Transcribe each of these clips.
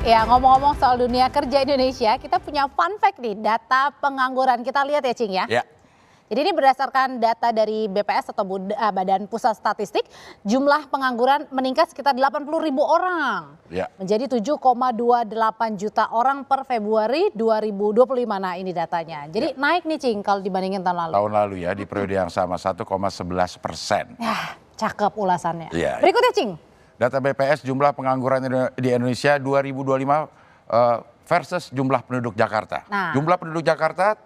Ya, ngomong-ngomong soal dunia kerja Indonesia, kita punya fun fact nih, data pengangguran. Kita lihat ya, Cing ya. Ya. Jadi ini berdasarkan data dari BPS atau Badan Pusat Statistik, jumlah pengangguran meningkat sekitar 80.000 orang. Ya. Menjadi 7,28 juta orang per Februari 2025. Nah, ini datanya. Jadi naik nih, Cing, kalau dibandingin tahun lalu. Tahun lalu ya, di periode yang sama 1,11%. Ya, cakep ulasannya. Ya. Berikutnya, Cing. Data BPS jumlah pengangguran di Indonesia 2025 versus jumlah penduduk Jakarta. Nah. Jumlah penduduk Jakarta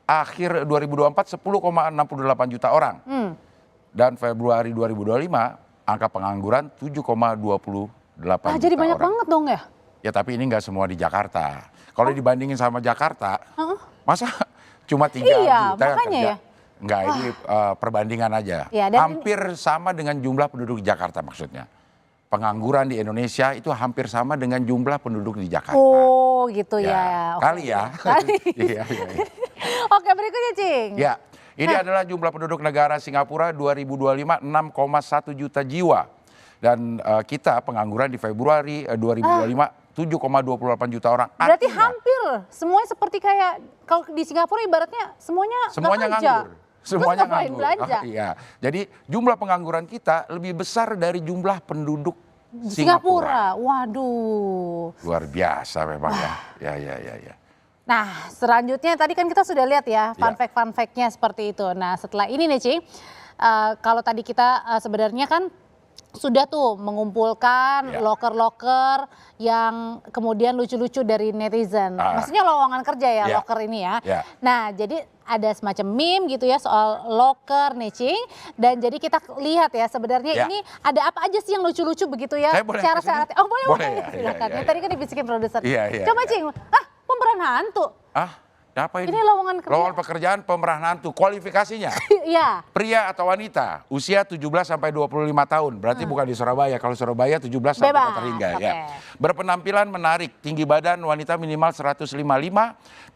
akhir 2024 10,68 juta orang. Dan Februari 2025 angka pengangguran 7,28 juta Jadi banyak orang. banget dong ya? Ya tapi ini nggak semua di Jakarta. Kalau dibandingin sama Jakarta, masa cuma 3 Iya, juta yang makanya kerja? ya. Enggak, ini perbandingan aja. Ya, dan hampir sama dengan jumlah penduduk Jakarta maksudnya. Pengangguran di Indonesia itu hampir sama dengan jumlah penduduk di Jakarta. Oh gitu ya. Kali ya. Kali. Iya. Oke, berikutnya, Cing. Ya, ini adalah jumlah penduduk negara Singapura 2025 6,1 juta jiwa. Dan kita pengangguran di Februari 2025 7,28 juta orang. Berarti hampir semuanya seperti kayak kalau di Singapura ibaratnya semuanya nganggur. Semuanya ngapain nganggur. belanja? Iya. Jadi jumlah pengangguran kita lebih besar dari jumlah penduduk Singapura. Waduh. Luar biasa memang ya. Ya. Nah, selanjutnya tadi kan kita sudah lihat ya fun fact-nya seperti itu. Nah, setelah ini nih, Cing, kalau tadi kita sebenarnya kan sudah tuh mengumpulkan loker-loker yang kemudian lucu-lucu dari netizen. Maksudnya lowongan kerja ya, loker ini ya. Nah, jadi ada semacam meme gitu ya soal loker nih, Cing. Dan jadi kita lihat ya sebenarnya ini ada apa aja sih yang lucu-lucu begitu ya. Saya boleh Syarat-syarat. Oh, boleh. Ya, Silakan. ya. Tadi kan dibisikin produser. Iya. Coba, Cing. Pemeran hantu. Apa ini? Ini lowongan kerja. Lowongan pekerjaan pemeran hantu. Kualifikasinya? Iya. Pria atau wanita, usia 17 sampai 25 tahun. Berarti bukan di Surabaya. Kalau Surabaya 17 sampai Kota Ringga. Okay. Ya. Berpenampilan menarik. Tinggi badan wanita minimal 155,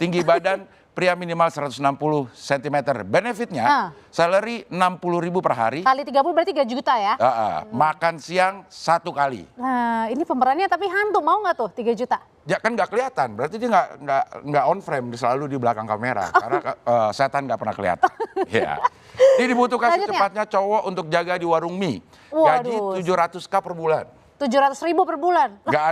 tinggi badan pria minimal 160 cm. Benefitnya, salary 60.000 per hari. Kali 30 berarti 3 juta ya? Makan siang 1 kali. Nah, ini pemerannya tapi hantu, mau nggak tuh 3 juta? Ya kan nggak kelihatan, berarti dia nggak on frame, selalu di belakang kamera. Karena setan nggak pernah kelihatan. Ya. Ini dibutuhkan secepatnya cowok untuk jaga di warung mie. Gaji 700K per bulan. 700.000 per bulan? Nggak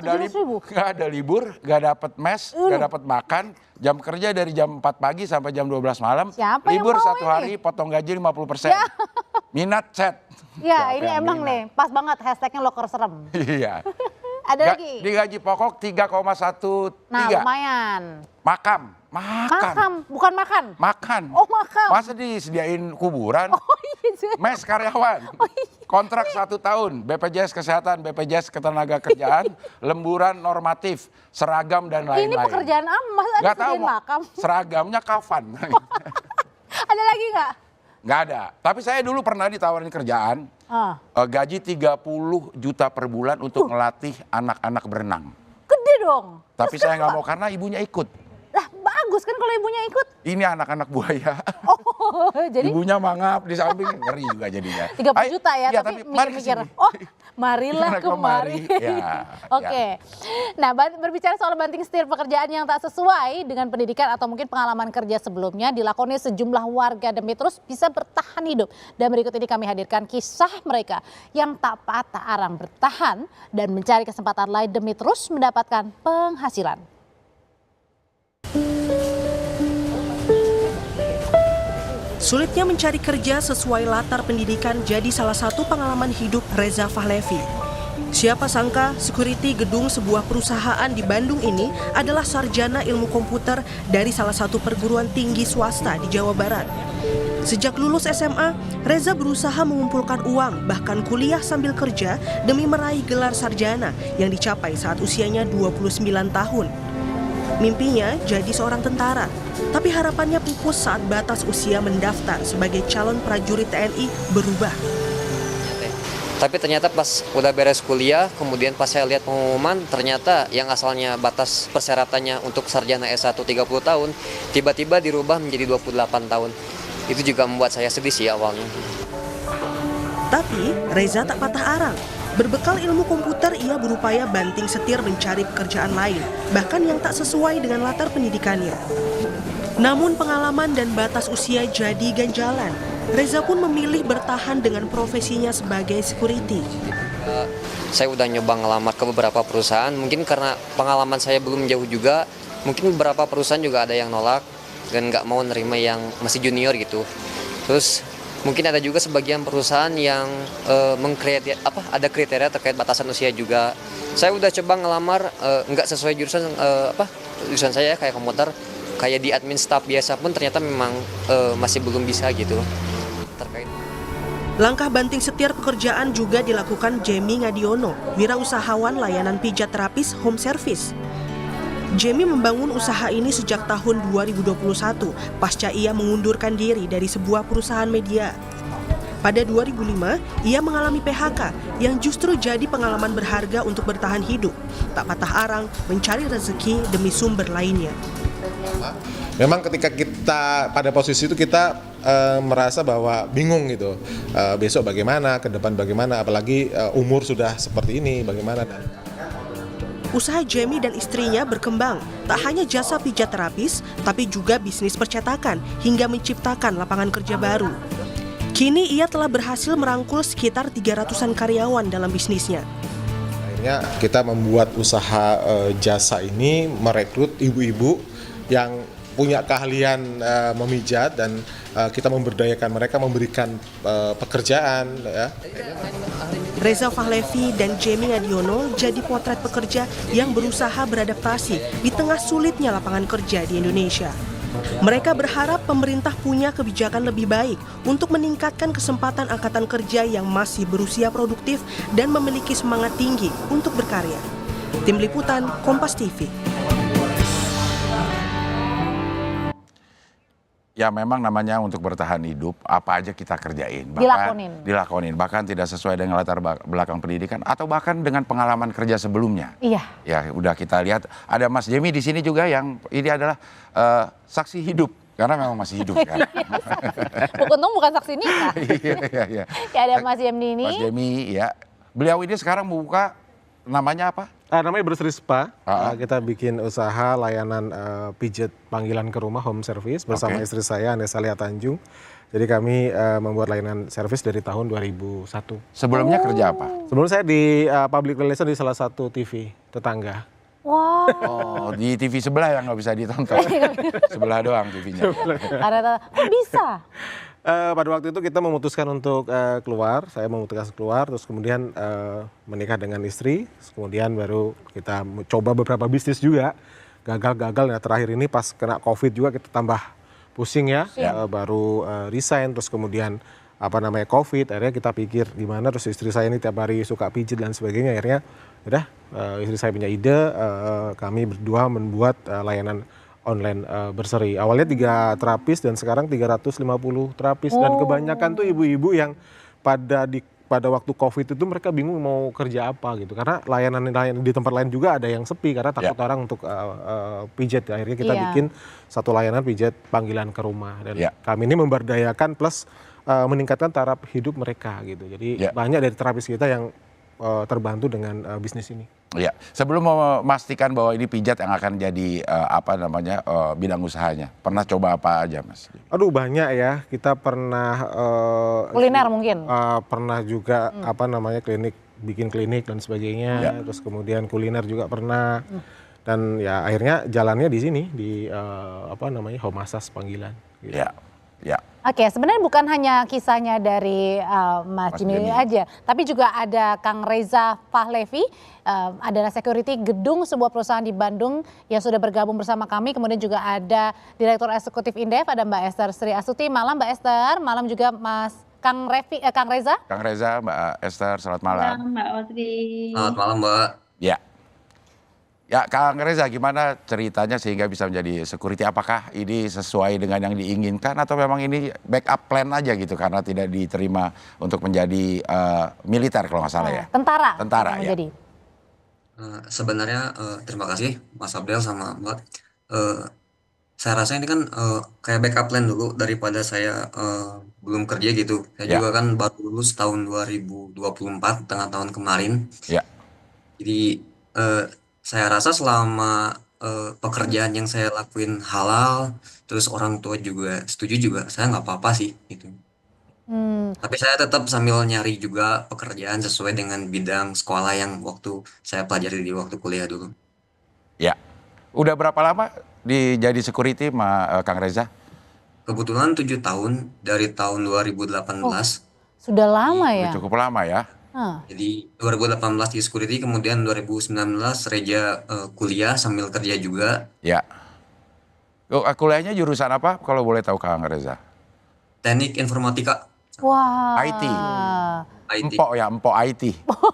ada libur, nggak dapat mes, nggak dapat makan. Jam kerja dari jam 4 pagi sampai jam 12 malam. Siapa libur yang mau 1 hari, potong gaji 50%. Minat chat. Ya, ini emang nih, pas banget hashtagnya loker serem. Iya. Ada lagi? Di gaji pokok 3,13. Nah, lumayan. Makam. Bukan makan? Makan. Oh, makam. Masa disediain kuburan? Oh iya. Mes karyawan. Oh, iya. Kontrak 1 tahun. BPJS Kesehatan, BPJS Ketenagakerjaan, lemburan normatif, seragam dan lain-lain. Ini pekerjaan masa ada sediain makam? Seragamnya kafan. Ada lagi nggak? Nggak ada. Tapi saya dulu pernah ditawarin kerjaan. Gaji 30 juta per bulan untuk melatih anak-anak berenang. Gede dong. Tapi saya nggak mau karena ibunya ikut. Lah bagus kan kalau ibunya ikut. Ini anak-anak buaya. Oh, jadi ibunya mangap di samping, ngeri juga jadinya. 30 juta ya, iya, tapi mari mikir-mikir. kesini. Oh, marilah kemari. Ya, Oke. Nah, berbicara soal banting setir pekerjaan yang tak sesuai dengan pendidikan atau mungkin pengalaman kerja sebelumnya, dilakoni sejumlah warga demi terus bisa bertahan hidup. Dan berikut ini kami hadirkan kisah mereka yang tak patah arang bertahan dan mencari kesempatan lain demi terus mendapatkan penghasilan. Sulitnya mencari kerja sesuai latar pendidikan jadi salah satu pengalaman hidup Reza Fahlevi. Siapa sangka security gedung sebuah perusahaan di Bandung ini adalah sarjana ilmu komputer dari salah satu perguruan tinggi swasta di Jawa Barat. Sejak lulus SMA, Reza berusaha mengumpulkan uang bahkan kuliah sambil kerja demi meraih gelar sarjana yang dicapai saat usianya 29 tahun. Mimpinya jadi seorang tentara, tapi harapannya pupus saat batas usia mendaftar sebagai calon prajurit TNI berubah. Tapi ternyata pas udah beres kuliah, kemudian pas saya lihat pengumuman, ternyata yang asalnya batas persyaratannya untuk sarjana S1 30 tahun, tiba-tiba dirubah menjadi 28 tahun. Itu juga membuat saya sedih sih awalnya. Tapi Reza tak patah arang. Berbekal ilmu komputer, ia berupaya banting setir mencari pekerjaan lain, bahkan yang tak sesuai dengan latar pendidikannya. Namun pengalaman dan batas usia jadi ganjalan. Reza pun memilih bertahan dengan profesinya sebagai security. Saya udah nyoba ngelamar ke beberapa perusahaan, mungkin karena pengalaman saya belum jauh juga, mungkin beberapa perusahaan juga ada yang nolak dan nggak mau nerima yang masih junior gitu. Terus mungkin ada juga sebagian perusahaan yang ada kriteria terkait batasan usia juga. Saya udah coba ngelamar nggak sesuai jurusan saya kayak komputer, kayak di admin staff biasa pun ternyata memang masih belum bisa gitu terkait. Langkah banting setir pekerjaan juga dilakukan Jamie Ngadiono, wirausahawan layanan pijat terapis home service. Jamie membangun usaha ini sejak tahun 2021, pasca ia mengundurkan diri dari sebuah perusahaan media. Pada 2005, ia mengalami PHK yang justru jadi pengalaman berharga untuk bertahan hidup, tak patah arang mencari rezeki demi sumber lainnya. Memang ketika kita pada posisi itu kita merasa bahwa bingung gitu, besok bagaimana, ke depan bagaimana, apalagi umur sudah seperti ini, bagaimana. Usaha Jamie dan istrinya berkembang, tak hanya jasa pijat terapis, tapi juga bisnis percetakan hingga menciptakan lapangan kerja baru. Kini ia telah berhasil merangkul sekitar 300-an karyawan dalam bisnisnya. Akhirnya kita membuat usaha jasa ini merekrut ibu-ibu yang punya keahlian memijat dan kita memberdayakan mereka, memberikan pekerjaan. Ya. Reza Fahlevi dan Jamie Ngadiono jadi potret pekerja yang berusaha beradaptasi di tengah sulitnya lapangan kerja di Indonesia. Mereka berharap pemerintah punya kebijakan lebih baik untuk meningkatkan kesempatan angkatan kerja yang masih berusia produktif dan memiliki semangat tinggi untuk berkarya. Tim Liputan, Kompas TV. Ya memang namanya untuk bertahan hidup, apa aja kita kerjain. Dilakonin. Bahkan tidak sesuai dengan latar belakang pendidikan atau bahkan dengan pengalaman kerja sebelumnya. Iya. Ya udah kita lihat ada Mas Jamie di sini juga yang ini adalah saksi hidup. Karena memang masih hidup kan. Untung bukan saksi nikah. Iya. Ya ada Mas Jamie ini. Mas Jamie ya. Beliau ini sekarang membuka namanya apa? Namanya Berseri Spa. Kita bikin usaha layanan pijat panggilan ke rumah home service bersama istri saya Anessa Lia Tanjung. Jadi kami membuat layanan service dari tahun 2001. Sebelumnya kerja apa? Sebelum saya di public relation di salah satu TV tetangga. Wow. Oh, di TV sebelah yang nggak bisa ditonton. Sebelah doang TV-nya. Kok bisa? Pada waktu itu kita memutuskan untuk keluar, saya memutuskan keluar, terus kemudian menikah dengan istri, kemudian baru kita coba beberapa bisnis juga, gagal, nah terakhir ini pas kena COVID juga kita tambah pusing ya, baru resign, terus kemudian COVID, akhirnya kita pikir gimana, terus istri saya ini tiap hari suka pijit dan sebagainya, akhirnya udah istri saya punya ide, kami berdua membuat layanan online Berseri. Awalnya 3 terapis dan sekarang 350 terapis dan kebanyakan tuh ibu-ibu yang pada waktu COVID itu mereka bingung mau kerja apa gitu. Karena layanan di tempat lain juga ada yang sepi karena takut orang untuk pijat. Akhirnya kita bikin satu layanan pijat panggilan ke rumah dan kami ini memberdayakan plus meningkatkan taraf hidup mereka gitu. Jadi banyak dari terapis kita yang terbantu dengan bisnis ini. Ya, sebelum memastikan bahwa ini pijat yang akan jadi bidang usahanya, pernah coba apa aja, Mas? Aduh banyak ya, kita pernah kuliner mungkin. Pernah juga bikin klinik dan sebagainya. Terus kemudian kuliner juga pernah. Dan ya akhirnya jalannya di sini di home massage panggilan. Gitu. Ya. Oke, sebenarnya bukan hanya kisahnya dari Mas Jamie aja, tapi juga ada Kang Reza Fahlevi, adalah security gedung sebuah perusahaan di Bandung yang sudah bergabung bersama kami. Kemudian juga ada Direktur Eksekutif Indef, ada Mbak Esther Sri Astuti. Malam Mbak Esther, malam juga Mas Kang Reza. Kang Reza, Mbak Esther, selamat malam. Mbak Audrey. Selamat malam, Mbak. Ya, Kang Reza, gimana ceritanya sehingga bisa menjadi security? Apakah ini sesuai dengan yang diinginkan atau memang ini backup plan aja gitu karena tidak diterima untuk menjadi militer kalau nggak salah ya? Tentara ya. Sebenarnya terima kasih Mas Abdel sama Mbak. Saya rasa ini kan kayak backup plan dulu daripada saya belum kerja gitu. Saya Ya, juga kan baru lulus tahun 2024, tengah tahun kemarin. ya, Jadi eh, saya rasa selama pekerjaan yang saya lakuin halal, terus orang tua juga setuju juga, saya nggak apa-apa sih gitu. Hmm, Tapi saya tetap sambil nyari juga pekerjaan sesuai dengan bidang sekolah yang waktu saya pelajari di waktu kuliah dulu. ya. Udah berapa lama jadi security, Kang Reza? Kebetulan 7 tahun dari tahun oh 2018. sudah lama Udah ya? cukup lama ya. Hah. Jadi 2018 di security, kemudian 2019 Reja kuliah sambil kerja juga. Ya. Kuliahnya jurusan apa kalau boleh tahu Kang Reza? Teknik informatika, IT. IT. Empok ya, empok IT.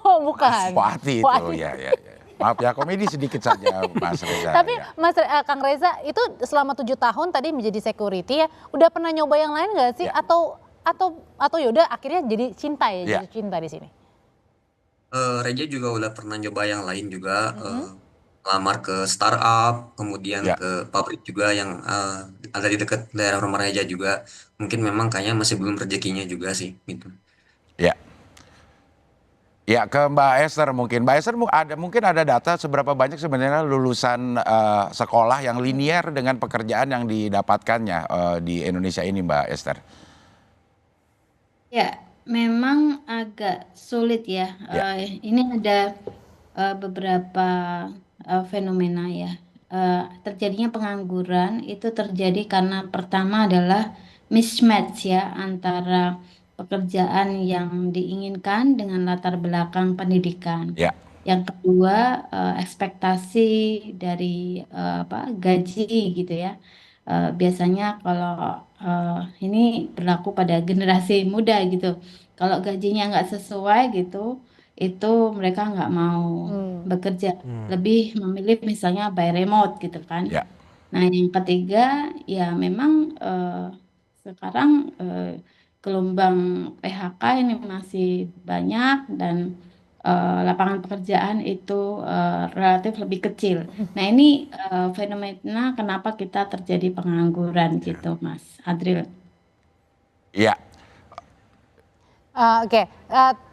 Oh, bukan. Empok IT Empok itu IT. ya, ya, ya. Maaf ya, komedi sedikit saja Mas Reza. Tapi Ya. Kang Reza itu selama 7 tahun tadi menjadi security ya, udah pernah nyoba yang lain nggak sih? Ya. Atau yaudah akhirnya jadi cinta ya, Ya. jadi cinta di sini. Reja juga udah pernah nyoba yang lain juga, lamar ke startup, kemudian Ya. ke pabrik juga yang ada di dekat daerah rumah Reja juga. Mungkin memang kayaknya masih belum rezekinya juga sih gitu. Ya. Ya, ke Mbak Esther mungkin. Mbak Esther mungkin ada data seberapa banyak sebenarnya lulusan sekolah yang linier dengan pekerjaan yang didapatkannya di Indonesia ini, Mbak Esther. Ya, memang agak sulit ya. Ya. Ini ada beberapa fenomena ya. Terjadinya pengangguran itu terjadi karena pertama adalah mismatch ya antara pekerjaan yang diinginkan dengan latar belakang pendidikan. Ya. Yang kedua, ekspektasi dari gaji gitu ya. Biasanya kalau ini berlaku pada generasi muda gitu. Kalau gajinya nggak sesuai gitu, itu mereka nggak mau bekerja. Lebih memilih misalnya by remote gitu kan. Ya. Nah, yang ketiga ya memang sekarang gelombang PHK ini masih banyak dan lapangan pekerjaan itu relatif lebih kecil. Nah, ini fenomena kenapa kita terjadi pengangguran gitu, Mas Adril. Ya. Oke,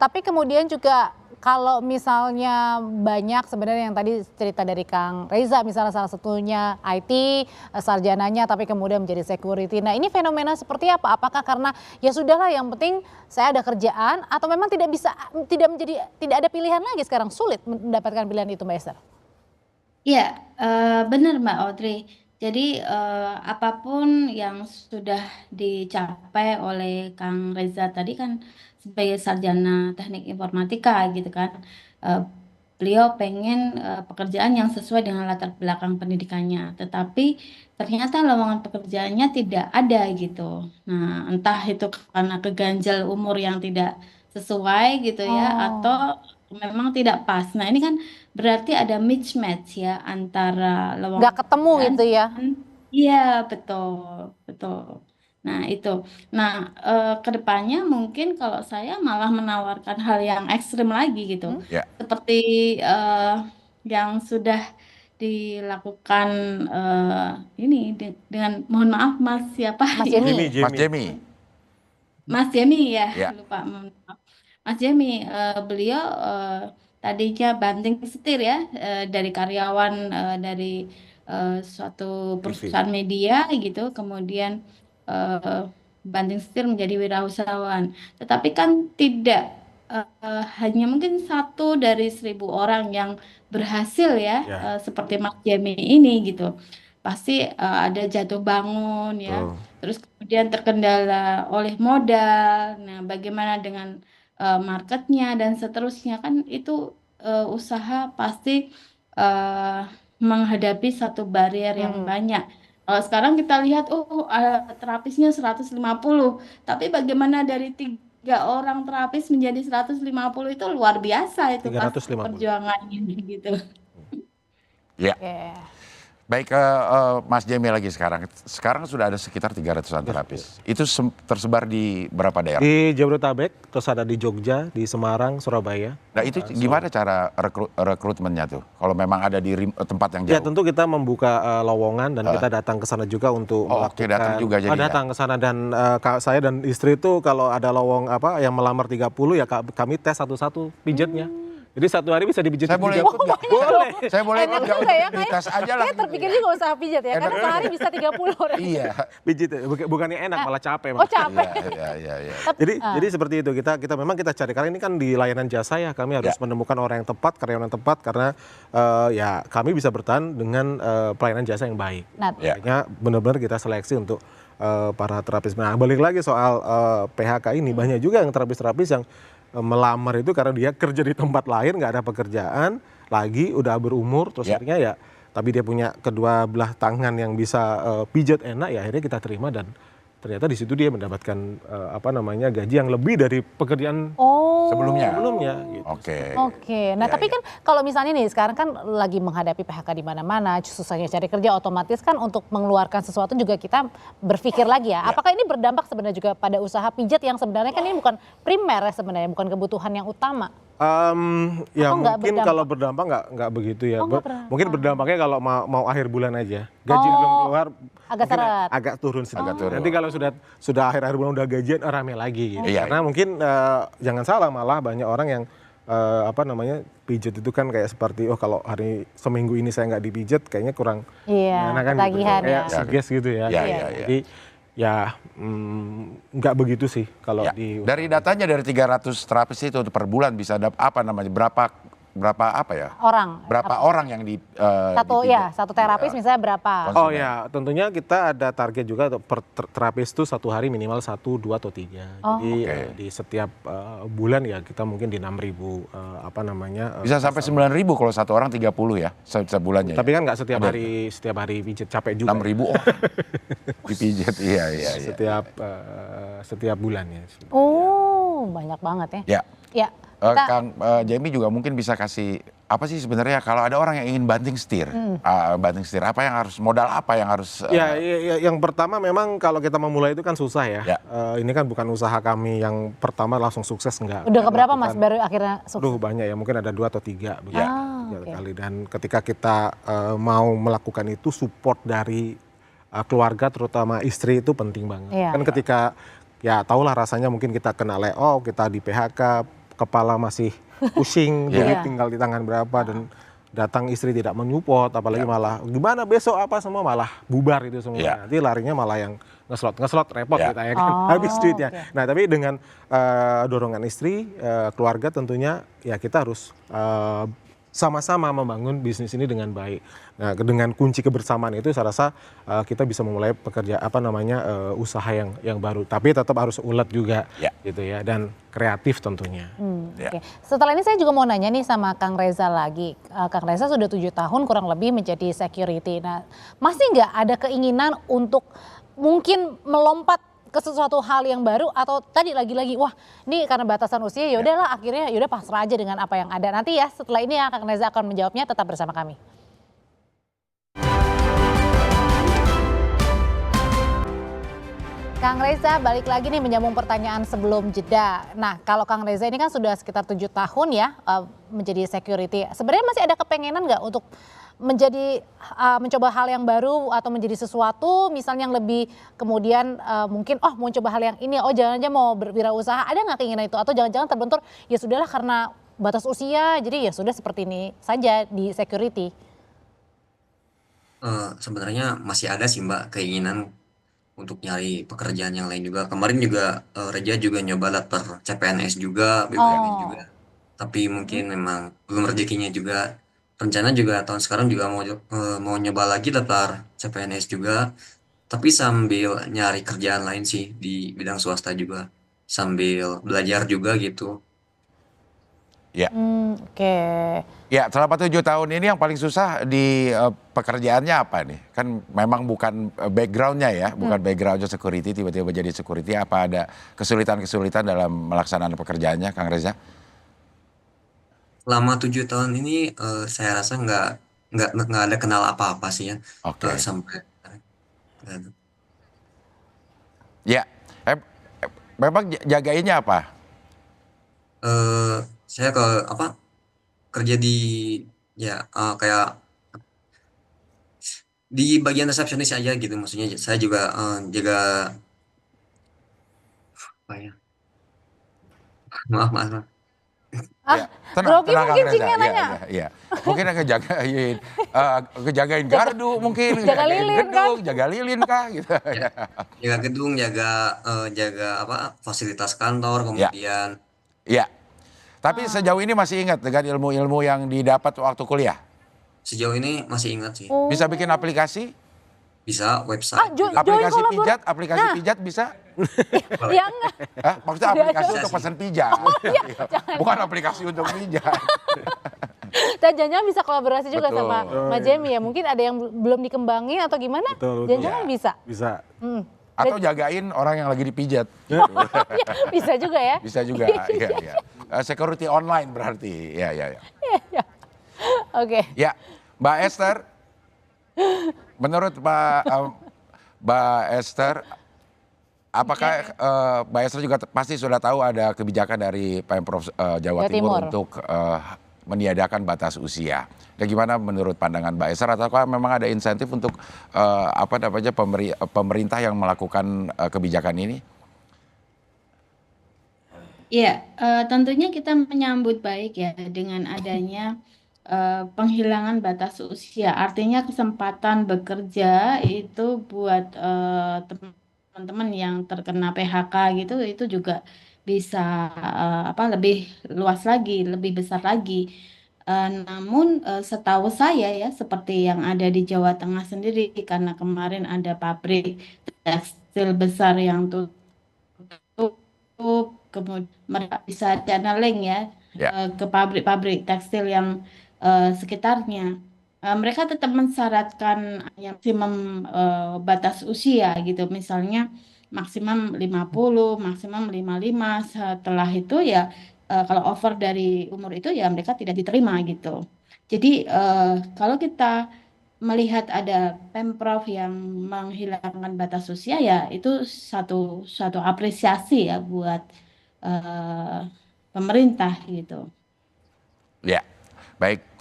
tapi kemudian juga kalau misalnya banyak sebenarnya yang tadi cerita dari Kang Reza, misalnya salah satunya IT, sarjananya tapi kemudian menjadi security. Nah, ini fenomena seperti apa? Apakah karena ya sudahlah yang penting saya ada kerjaan atau memang tidak ada pilihan lagi sekarang, sulit mendapatkan pilihan itu, Mbak Esther? Iya, benar Mbak Audrey. Jadi apapun yang sudah dicapai oleh Kang Reza tadi kan sebagai sarjana teknik informatika gitu kan, eh, beliau pengen pekerjaan yang sesuai dengan latar belakang pendidikannya. Tetapi ternyata lowongan pekerjaannya tidak ada gitu. Nah, entah itu karena keganjal umur yang tidak sesuai gitu ya, Oh, atau memang tidak pas. Nah, ini kan berarti ada mismatch ya antara nggak lowongan ketemu pekerjaan gitu ya? dan iya betul betul. Nah itu. Nah kedepannya mungkin kalau saya malah menawarkan hal yang ekstrim lagi gitu, Ya. seperti eh, yang sudah dilakukan dengan mohon maaf Mas siapa Mas ini? Jemi. Mas Jemi. Mas Jemi ya, Ya. lupa. Mohon maaf. Mas Jemi, beliau tadinya banting setir ya dari karyawan dari suatu TV. perusahaan media gitu, kemudian eh, banting setir menjadi wirausahawan. Tetapi kan tidak hanya mungkin 1 dari 1.000 orang yang berhasil ya, Ya, seperti Mas Jemi ini gitu. Pasti ada jatuh bangun ya. betul. Terus kemudian terkendala oleh modal. Nah, bagaimana dengan marketnya dan seterusnya kan itu usaha pasti eh, menghadapi satu barrier yang Hmm. banyak. Kalau sekarang kita lihat, oh terapisnya 150, tapi bagaimana dari 3 orang terapis menjadi 150 itu luar biasa itu pasti 350. perjuangannya gitu. Ya. Oke. Baik ke Mas Jamie lagi sekarang. Sekarang sudah ada sekitar 300-an terapis. Itu tersebar di berapa daerah? Di Jabodetabek, terus ada di Jogja, di Semarang, Surabaya. Nah itu gimana cara rekrutmennya tuh? Kalau memang ada di tempat yang jauh? Ya tentu kita membuka lowongan dan kita datang ke sana juga untuk melakukan. Oke, datang juga jadi ya? Datang ke sana dan saya dan istri itu kalau ada lowong yang melamar 30 ya kami tes satu-satu pijatnya. Jadi satu hari bisa dipijit. Saya boleh ikut nggak? Boleh. Saya boleh ikut Enak nggak? juga ya, Dites aja lah. Saya terpikir juga usaha pijat ya, karena sehari bisa 30 orang. Iya. Pijit bukannya enak malah capek. Oh capek. Iya. Jadi seperti itu kita memang kita cari, karena ini kan di layanan jasa ya, kami harus menemukan orang yang tepat, karyawan yang tepat, karena ya kami bisa bertahan dengan pelayanan jasa yang baik. Makanya benar-benar kita seleksi untuk para terapis. Nah balik lagi soal PHK ini, banyak juga yang terapis-terapis yang melamar itu karena dia kerja di tempat lain, nggak ada pekerjaan lagi, udah berumur, terus akhirnya ya tapi dia punya kedua belah tangan yang bisa pijat enak, ya akhirnya kita terima dan ternyata di situ dia mendapatkan gaji yang lebih dari pekerjaan sebelumnya gitu. Oke. Nah, tapi kan kalau misalnya nih sekarang kan lagi menghadapi PHK di mana-mana, susahnya cari kerja, otomatis kan untuk mengeluarkan sesuatu juga kita berpikir lagi ya. Apakah ini berdampak sebenarnya juga pada usaha pijat yang sebenarnya kan ini bukan primer ya sebenarnya, bukan kebutuhan yang utama? Ya mungkin kalau berdampak nggak begitu ya. Mungkin berdampaknya kalau mau akhir bulan aja. Gaji belum keluar, agak seret. agak turun sedikit. Nanti kalau sudah akhir bulan udah gajian rame lagi gitu. Karena mungkin jangan salah, malah banyak orang yang pijat itu kan kayak seperti kalau hari seminggu ini saya nggak dipijat kayaknya kurang enak kan gitu. Kayak suges gitu ya. Jadi ya nggak begitu sih kalau dari datanya dari 300 terapis itu per bulan bisa berapa orang yang satu terapis misalnya berapa? Oh ya, tentunya kita ada target juga per terapis itu satu hari minimal 1, 2 atau 3. Jadi di setiap bulan ya kita mungkin di 6.000 bisa sampai 9.000 kalau satu orang 30 ya sebulannya. Tapi kan nggak setiap hari pijat, capek juga. 6.000 dipijat iya. Setiap bulan ya. Banyak banget ya. Ya. Kang Jamie juga mungkin bisa kasih apa sih sebenarnya kalau ada orang yang ingin banting setir, apa yang harus yang pertama memang kalau kita memulai itu kan susah ya. Ini kan bukan usaha kami yang pertama langsung sukses, enggak. Udah keberapa Mas baru akhirnya sukses? Banyak ya, mungkin ada 2 atau 3 kali. Dan ketika kita mau melakukan itu, support dari keluarga terutama istri itu penting banget. Kan ketika ya tahulah rasanya mungkin kita kena layoff, kita di PHK, kepala masih pusing, duit tinggal di tangan berapa, dan datang istri tidak menyupport, apalagi malah gimana besok apa semua malah bubar itu semua. Nanti larinya malah yang ngeslot repot kita ya kan, habis duitnya. Nah tapi dengan dorongan istri, keluarga tentunya ya kita harus sama-sama membangun bisnis ini dengan baik. Nah, dengan kunci kebersamaan itu saya rasa kita bisa memulai usaha yang baru. Tapi tetap harus ulet juga, gitu ya, dan kreatif tentunya. Setelah ini saya juga mau nanya nih sama Kang Reza lagi. Kang Reza sudah 7 tahun kurang lebih menjadi security. Nah, masih nggak ada keinginan untuk mungkin melompat ke sesuatu hal yang baru, atau tadi lagi-lagi wah ini karena batasan usia ya udahlah akhirnya yaudah pasrah aja dengan apa yang ada. Nanti ya setelah ini Kang Reza akan menjawabnya, tetap bersama kami. Kang Reza balik lagi nih menyambung pertanyaan sebelum jeda. Nah kalau Kang Reza ini kan sudah sekitar 7 tahun ya menjadi security. Sebenarnya masih ada kepengenan nggak untuk mencoba hal yang baru atau menjadi sesuatu misalnya yang lebih kemudian mungkin mau coba hal yang ini, jangan-jangan mau berwirausaha, ada nggak keinginan itu, atau jangan-jangan terbentur ya sudahlah karena batas usia jadi ya sudah seperti ini saja di security? Sebenarnya masih ada sih Mbak keinginan untuk nyari pekerjaan yang lain juga. Kemarin juga Reja juga nyoba daftar CPNS juga, BUMN juga, tapi mungkin memang belum rezekinya juga. Rencana juga tahun sekarang juga mau nyoba lagi daftar CPNS juga, tapi sambil nyari kerjaan lain sih di bidang swasta juga, sambil belajar juga gitu. Ya, selama 7 tahun ini yang paling susah di pekerjaannya apa nih? Kan memang bukan backgroundnya ya, bukan backgroundnya security, tiba-tiba jadi security. Apa ada kesulitan-kesulitan dalam melaksanakan pekerjaannya, Kang Reza? Selama 7 tahun ini saya rasa nggak ada kenal apa-apa sih ya Oke. sampai. Ya, memang jagainnya apa? eh saya ke apa kerja di ya kayak di bagian resepsionis aja gitu, maksudnya saya juga jaga apa ya, maaf. Ya, Grogi tenang Kang mungkin Reza. Cingnya Iya, nanya. iya, iya. Mungkin yang ngejagain gardu mungkin, Jaga ngejagain lilin, kan? gedung, jaga lilin kah gitu. Ya, jaga gedung, jaga apa fasilitas kantor, Ya, kemudian iya. Tapi sejauh ini masih ingat dengan ilmu-ilmu yang didapat waktu kuliah? sejauh ini masih ingat sih. Oh. Bisa bikin aplikasi? Bisa website join juga. Aplikasi pijat bisa? Ya enggak. Hah? Maksudnya aplikasi Bisa untuk sih. pesan pijat. Bukan aplikasi untuk pijat. Dan jangan bisa kolaborasi juga Betul. sama Mas Jemi ya. Mungkin ada yang belum dikembangin atau gimana? Betul. Jangan bisa. Bisa. Atau jagain orang yang lagi dipijat. Iya, bisa juga ya. Bisa juga. Iya, iya. Security online berarti. Ya, ya, ya. Oke. Ya, Mbak Esther. Menurut Mbak Esther, apakah Mbak Esther juga pasti sudah tahu ada kebijakan dari Pemprov Jawa Jawa Timur Timur. untuk meniadakan batas usia. Dan gimana menurut pandangan Mbak Esther, ataukah memang ada insentif untuk pemerintah yang melakukan kebijakan ini? Iya, tentunya kita menyambut baik ya dengan adanya penghilangan batas usia. Artinya kesempatan bekerja itu buat teman-teman yang terkena PHK gitu itu juga bisa lebih luas lagi, lebih besar lagi. Namun setahu saya ya seperti yang ada di Jawa Tengah sendiri karena kemarin ada pabrik tekstil besar yang tutup, kemudian mereka bisa channeling ya Ya. ke pabrik-pabrik tekstil yang sekitarnya. Mereka tetap mensyaratkan yang maksimum batas usia gitu, misalnya maksimum 50, maksimum 55. Setelah itu ya kalau over dari umur itu ya mereka tidak diterima gitu. Jadi kalau kita melihat ada Pemprov yang menghilangkan batas usia ya itu satu apresiasi ya buat pemerintah gitu. Ya, baik.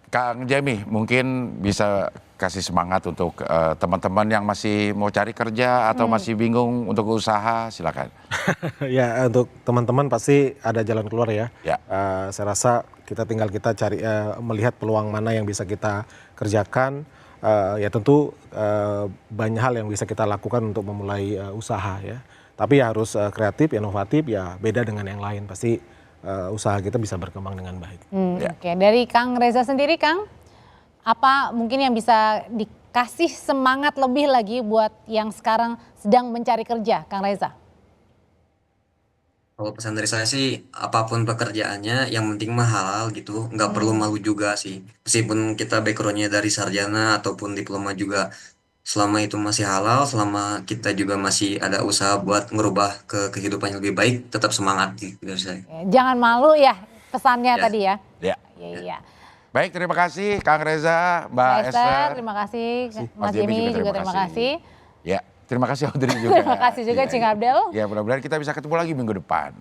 Kang Jemi, mungkin bisa kasih semangat untuk teman-teman yang masih mau cari kerja atau masih bingung untuk usaha, silakan. Ya, untuk teman-teman pasti ada jalan keluar ya. Ya. Saya rasa kita cari melihat peluang mana yang bisa kita kerjakan. Ya tentu banyak hal yang bisa kita lakukan untuk memulai usaha ya. Tapi ya harus kreatif, inovatif, ya beda dengan yang lain. Pasti usaha kita bisa berkembang dengan baik. Ya. Oke, dari Kang Reza sendiri, Kang, apa mungkin yang bisa dikasih semangat lebih lagi buat yang sekarang sedang mencari kerja, Kang Reza? Kalau pesan dari saya sih apapun pekerjaannya yang penting mah halal gitu, nggak perlu malu juga sih. Meskipun kita backgroundnya dari sarjana ataupun diploma juga, selama itu masih halal, selama kita juga masih ada usaha buat ngerubah ke kehidupan yang lebih baik, tetap semangat gitu dari saya. Jangan malu ya pesannya Ya. tadi ya. Ya. Iya. Baik, terima kasih Kang Reza, Mbak Mbak Esther. Esther, terima kasih. Mas Jemi juga terima kasih. Ya, terima kasih Audrey juga. Terima kasih juga, Iya, Cing iya. Abdel. Ya, mudah-mudahan kita bisa ketemu lagi minggu depan.